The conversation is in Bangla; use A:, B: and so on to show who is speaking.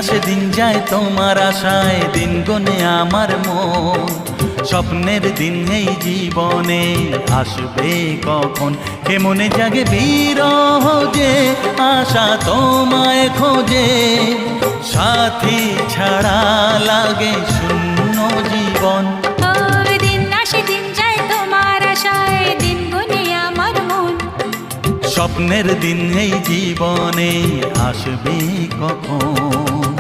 A: আসে দিন যায় তোমার আশায়, দিন গনে আমার মন। স্বপ্নের দিন এই জীবনে আসবে কখন, কেমনে জাগে বিরহ যে আশা তোমায় খোঁজে। সাথী ছাড়া লাগে শূন্য জীবন।
B: দিন আসে দিন যায় তোমার আশায়, দিন গুনে আমার মন।
A: স্বপ্নের দিন এই জীবনে আসবে কখন।